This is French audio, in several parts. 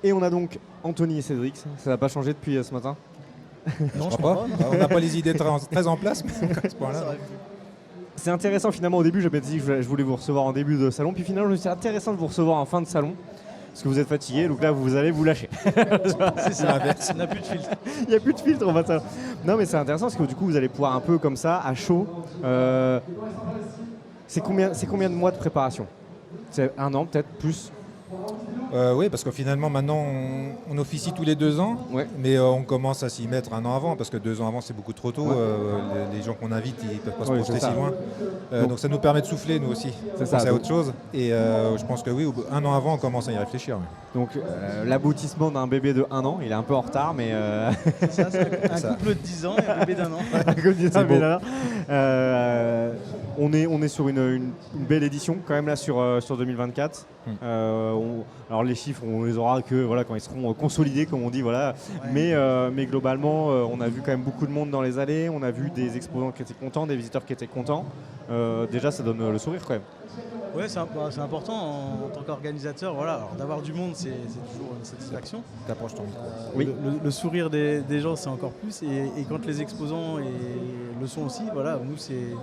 Et on a donc Anthony et Cédric. Ça n'a pas changé depuis ce matin? Non, je crois pas. On n'a pas les idées très en place, mais à ce point-là. C'est intéressant finalement. Au début, j'avais dit que je voulais vous recevoir en début de salon. Puis finalement, je me suis dit, c'est intéressant de vous recevoir en fin de salon. Parce que vous êtes fatigué, donc là vous allez vous lâcher. C'est ça, l'inverse. Il n'y a plus de filtre. Il n'y a plus de filtre, on va ça. Non mais c'est intéressant parce que du coup vous allez pouvoir un peu comme ça, à chaud. C'est combien de mois de préparation? C'est 1 an peut-être, plus? Oui, parce que finalement maintenant on officie tous les 2 ans, ouais. Mais on commence à s'y mettre 1 an avant, parce que 2 ans avant c'est beaucoup trop tôt. Ouais. Les gens qu'on invite ils ne peuvent pas se projeter si loin. Donc ça nous permet de souffler nous aussi, c'est à autre chose. Et je pense que oui, 1 an avant on commence à y réfléchir. Ouais. Donc l'aboutissement d'un bébé de 1 an, il est un peu en retard, mais... C'est ça, un couple de 10 ans et un bébé d'1 an. Un couple de 10 ans et un bébé d'1 an. On est sur une belle édition quand même là sur 2024. Alors les chiffres, on les aura que voilà, quand ils seront consolidés, comme on dit. Voilà. Ouais. Mais globalement, on a vu quand même beaucoup de monde dans les allées. On a vu des exposants qui étaient contents, des visiteurs qui étaient contents. Déjà, ça donne le sourire quand même. Oui, c'est important en tant qu'organisateur. Voilà. D'avoir du monde, c'est toujours une satisfaction. T'approches ton micro. Oui. Le sourire des gens, c'est encore plus. Et quand les exposants le sont aussi, voilà, nous, c'est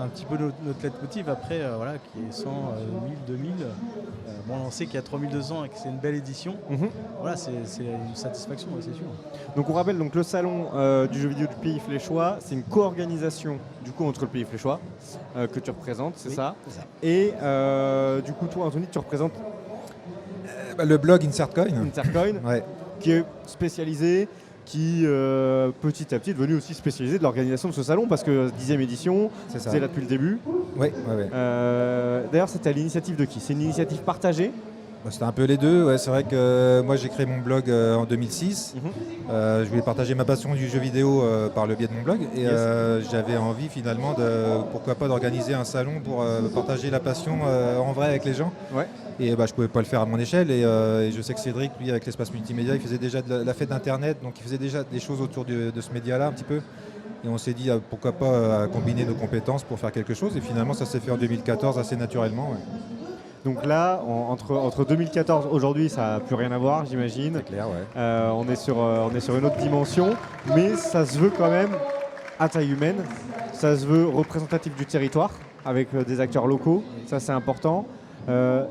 un petit peu notre leitmotiv. Après, voilà, qui est 100, 1000, 2000. Bon, on sait qu'il y a 3200 et que c'est une belle édition. Voilà, c'est une satisfaction, c'est sûr. Donc on rappelle donc le salon du jeu vidéo du Pays Fléchois, c'est une co-organisation du coup entre le Pays Fléchois que tu représentes, c'est ça. Et du coup toi Anthony, tu représentes le blog Insertcoin. Ouais. Qui est spécialisé, qui petit à petit est devenu aussi spécialisé de l'organisation de ce salon parce que 10e édition, c'est là depuis le début. Oui. D'ailleurs c'était à l'initiative de qui? C'est une initiative partagée? C'était un peu les deux. Ouais, c'est vrai que moi j'ai créé mon blog en 2006. Je voulais partager ma passion du jeu vidéo par le biais de mon blog et j'avais envie finalement pourquoi pas d'organiser un salon pour partager la passion en vrai avec les gens. Ouais. Et je ne pouvais pas le faire à mon échelle et je sais que Cédric, lui, avec l'espace multimédia, il faisait déjà de la fête d'internet, donc il faisait déjà des choses autour de ce média-là un petit peu. Et on s'est dit pourquoi pas combiner nos compétences pour faire quelque chose et finalement ça s'est fait en 2014 assez naturellement. Ouais. Donc là, entre 2014 et aujourd'hui, ça n'a plus rien à voir, j'imagine. C'est clair, ouais. On est sur une autre dimension, mais ça se veut quand même à taille humaine. Ça se veut représentatif du territoire, avec des acteurs locaux. Ça, c'est important.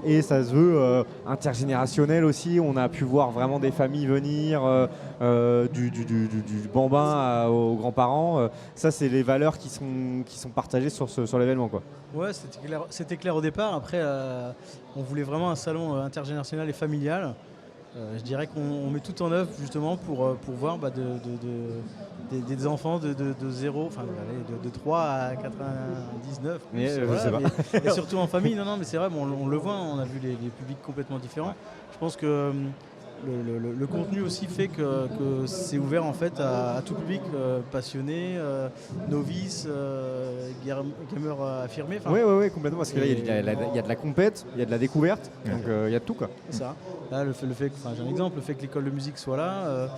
Et ça se veut intergénérationnel aussi. On a pu voir vraiment des familles venir, du bambin aux grands-parents. Ça, c'est les valeurs qui sont partagées sur l'événement, quoi. Ouais, c'était clair au départ. Après, on voulait vraiment un salon intergénérationnel et familial. Je dirais qu'on met tout en œuvre justement pour voir des enfants de 0, enfin de 3 à 99. Et surtout en famille. Non, mais c'est vrai, on le voit, on a vu les publics complètement différents. Je pense que le contenu aussi fait que c'est ouvert en fait à tout public, passionné, novice, gamer affirmé. Oui, complètement, parce que là il y a de la compète, il y a de la découverte, donc il y a de tout, quoi. C'est ça. Là, j'ai un exemple, le fait que l'école de musique soit là,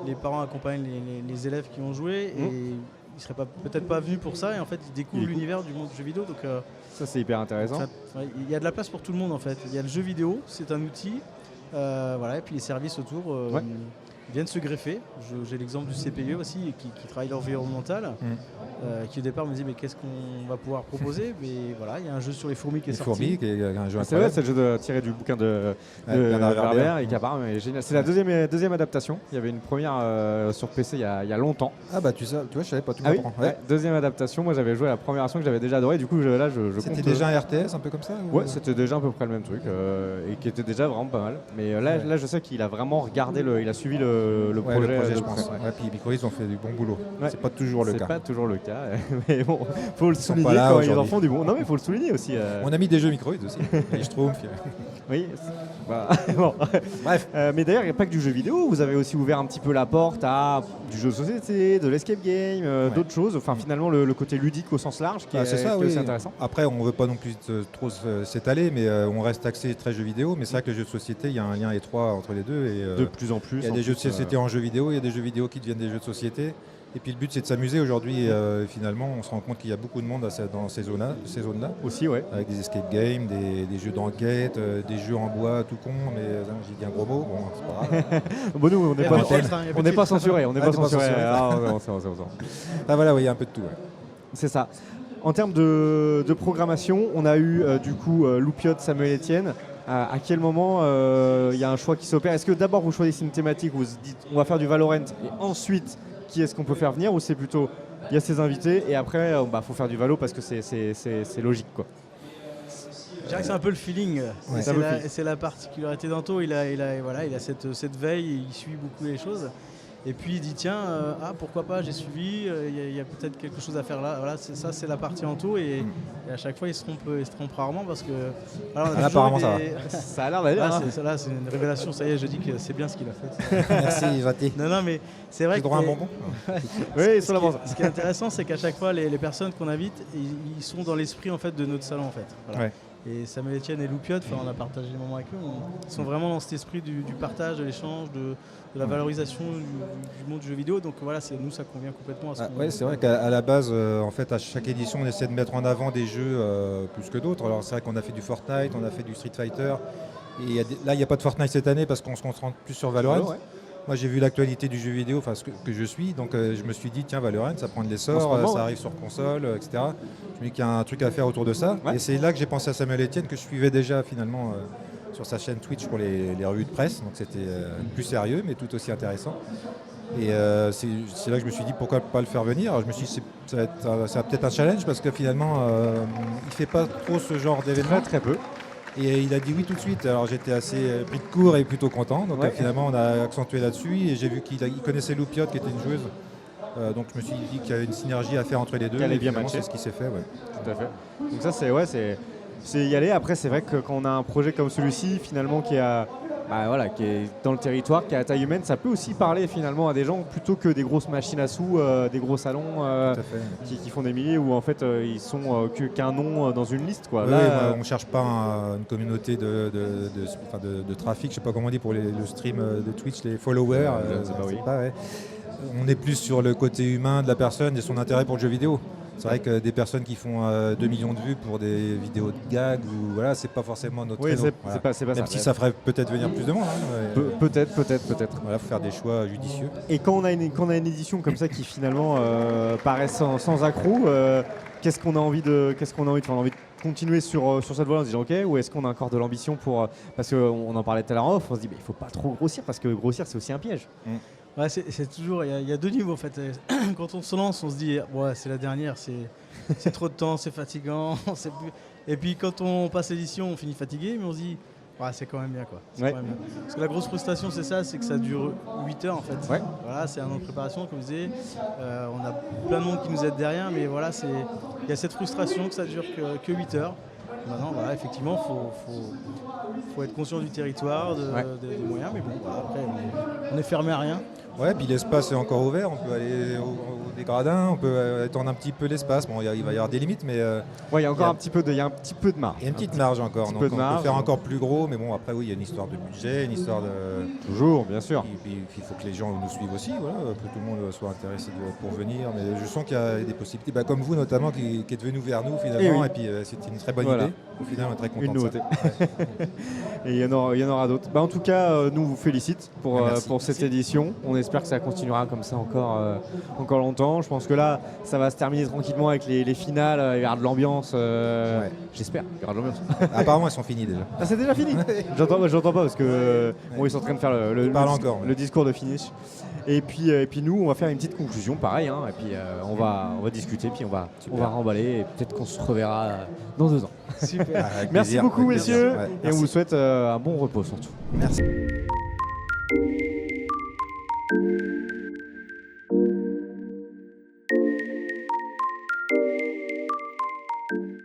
les parents accompagnent les élèves qui ont joué et ils ne seraient peut-être pas venus pour ça et en fait ils découvrent l'univers du monde du jeu vidéo. Donc, ça c'est hyper intéressant. Il y a de la place pour tout le monde en fait. Il y a le jeu vidéo, c'est un outil. Voilà, et puis les services autour viennent se greffer. J'ai l'exemple du CPE aussi qui travaille l'environnemental, qui au départ me dit mais qu'est-ce qu'on va pouvoir proposer, mais voilà, il y a un jeu sur les fourmis qui est sorti. Fourmis, qui est un jeu c'est vrai, c'est le jeu tiré du bouquin de Werber et qui apparemment est génial. C'est la deuxième adaptation. Il y avait une première sur PC il y a longtemps. Ah bah tu vois, je savais pas, tu m'apprends. Ouais, deuxième adaptation, moi j'avais joué à la première version que j'avais déjà adoré, du coup là je C'était déjà un RTS un peu comme ça ou... Ouais, c'était déjà à peu près le même truc et qui était déjà vraiment pas mal. Mais là je sais qu'il a vraiment regardé, il a suivi le projet, je pense. Ouais, puis Microïs ont fait du bon boulot. Ouais. C'est pas toujours le cas. C'est pas toujours le cas, mais bon, faut le souligner quand ils en font du bon. Non mais faut le souligner aussi. On a mis des jeux Microïs aussi. Les Schtroumpfs. Oui. Bon. Bref. Mais d'ailleurs, il n'y a pas que du jeu vidéo. Vous avez aussi ouvert un petit peu la porte à du jeu de société, de l'escape game, d'autres choses. Enfin, finalement, le côté ludique au sens large qui est aussi intéressant. Après, on ne veut pas non plus trop s'étaler, mais on reste axé très jeux vidéo. Mais c'est vrai que les jeux de société, il y a un lien étroit entre les deux. Et, de plus en plus. Il y a des jeux de société en jeux vidéo, il y a des jeux vidéo qui deviennent des jeux de société. Et puis le but c'est de s'amuser aujourd'hui. Finalement, on se rend compte qu'il y a beaucoup de monde dans ces zones-là. Aussi, ouais. Avec des escape games, des jeux d'enquête, des jeux en bois tout con, mais j'ai dit un gros mot, bon, c'est pas grave. Bon, nous, on n'est Il y a pas, pas de filtre, hein, il y a on pas n'est de pas filtre. censuré. On n'est Ah, pas t'es pas censuré. censuré. Ah, ouais, c'est bon. Ah voilà, il y a un peu de tout. Ouais. C'est ça. En termes de programmation, on a eu du coup Loupiot, Samuel Etienne. À quel moment il y a un choix qui s'opère? Est-ce que d'abord vous choisissez une thématique, vous vous dites on va faire du Valorant et ensuite qui est-ce qu'on peut faire venir, ou c'est plutôt il y a ses invités et après faut faire du Valo parce que c'est logique quoi. Je dirais que c'est un peu le feeling. Ouais. C'est la particularité d'Anto. Il a cette veille, il suit beaucoup les choses. Et puis il dit tiens, pourquoi pas, j'ai suivi, il y a peut-être quelque chose à faire là. Voilà, c'est la partie Anto et à chaque fois il se trompe rarement parce que. Voilà, on a Apparemment ça va. Ça a l'air d'aller. C'est une révélation, ça y est, je dis que c'est bien ce qu'il a fait. Merci, Jati. Non, mais c'est vrai J'ai que. droit à un bonbon. Oui, sur la bande. Ce qui est intéressant, c'est qu'à chaque fois, les personnes qu'on invite, ils sont dans l'esprit en fait de notre salon en fait. Voilà. Ouais. Et Samuel Etienne et Loupiot, on a partagé des moments avec eux, ils sont vraiment dans cet esprit du partage, de l'échange, de la valorisation du monde du jeu vidéo. Donc voilà, nous ça convient complètement à ce qu'on. Ouais, c'est vrai qu'à la base, en fait, à chaque édition, on essaie de mettre en avant des jeux plus que d'autres. Alors c'est vrai qu'on a fait du Fortnite, on a fait du Street Fighter. Et là, il n'y a pas de Fortnite cette année parce qu'on se concentre plus sur Valorant. Ouais. Moi, j'ai vu l'actualité du jeu vidéo, enfin ce que je suis, donc je me suis dit tiens, Valorant, ça prend de l'essor, ça arrive sur console, etc. Je me dis qu'il y a un truc à faire autour de ça. Ouais. Et c'est là que j'ai pensé à Samuel Etienne, que je suivais déjà finalement sur sa chaîne Twitch pour les revues de presse. Donc c'était plus sérieux, mais tout aussi intéressant. Et c'est là que je me suis dit pourquoi pas le faire venir. Alors, je me suis dit ça va peut-être un challenge parce que finalement il fait pas trop ce genre d'événement. Très peu. Et il a dit oui tout de suite. Alors j'étais assez pris de court et plutôt content. Donc finalement on a accentué là-dessus et j'ai vu qu'il connaissait Loupiot qui était une joueuse. Donc je me suis dit qu'il y avait une synergie à faire entre les deux. Qu'elle est bien matchée. C'est ce qui s'est fait. Ouais. Tout à fait. Donc ça c'est y aller. Après c'est vrai que quand on a un projet comme celui-ci finalement qui est dans le territoire, qui est à taille humaine, ça peut aussi parler finalement à des gens plutôt que des grosses machines à sous, des gros salons qui font des milliers où en fait ils sont qu'un nom dans une liste quoi. Oui, Là, on ne cherche pas une communauté de trafic, je sais pas comment on dit pour le stream de Twitch, les followers. On est plus sur le côté humain de la personne et son intérêt pour le jeu vidéo. C'est vrai que des personnes qui font 2 millions de vues pour des vidéos de gags, c'est pas forcément notre créneau. C'est pas Même ça. si ça ferait peut-être venir plus de monde. Peut-être. Voilà, faut faire des choix judicieux. Et quand on a une édition comme ça qui finalement paraît sans accroc, qu'est-ce qu'on a envie de faire? On a envie de continuer sur cette voie en se disant ok, ou est-ce qu'on a encore de l'ambition pour parce qu'on en parlait tout à l'heure en off, on se dit il faut pas trop grossir parce que grossir c'est aussi un piège. Ouais, c'est toujours, il y a deux niveaux en fait. Quand on se lance, on se dit c'est la dernière, c'est trop de temps, c'est fatigant. Et puis quand on passe l'édition, on finit fatigué, mais on se dit c'est quand même bien quoi. Quand même bien. Parce que la grosse frustration c'est que ça dure 8 heures en fait. Ouais. Voilà, c'est un an de préparation comme je disais. On a plein de monde qui nous aide derrière, mais voilà, il y a cette frustration que ça dure que 8 heures. Maintenant, effectivement, faut être conscient du territoire, des moyens, mais bon, après, on est fermé à rien. Ouais, puis l'espace est encore ouvert, on peut aller au dégradin, on peut étendre un petit peu l'espace. Bon, il va y avoir des limites, mais il y a encore un petit peu de marge. Il y a une petite marge encore, donc on peut faire encore plus gros, mais bon, après oui, il y a une histoire de budget, une histoire de... Toujours, bien sûr. Et puis il faut que les gens nous suivent aussi, que tout le monde soit intéressé pour venir, mais je sens qu'il y a des possibilités, comme vous notamment, qui êtes venu vers nous finalement, et puis c'était une très bonne idée. Au final, on est très content. Une nouveauté. Et il y en aura d'autres. En tout cas, nous vous félicite pour cette édition. On espère que ça continuera comme ça encore longtemps. Je pense que là, ça va se terminer tranquillement avec les finales. Il y aura de l'ambiance. J'espère. Il y aura de l'ambiance. Apparemment, elles sont finies déjà. Ah, c'est déjà fini. J'entends pas parce que ils sont en train de faire le discours de finish. Et puis nous, on va faire une petite conclusion, pareil. Et puis on va discuter, puis on va remballer. Et peut-être qu'on se reverra dans 2 ans. Super. Merci beaucoup, messieurs. Et on vous souhaite un bon repos surtout. Merci.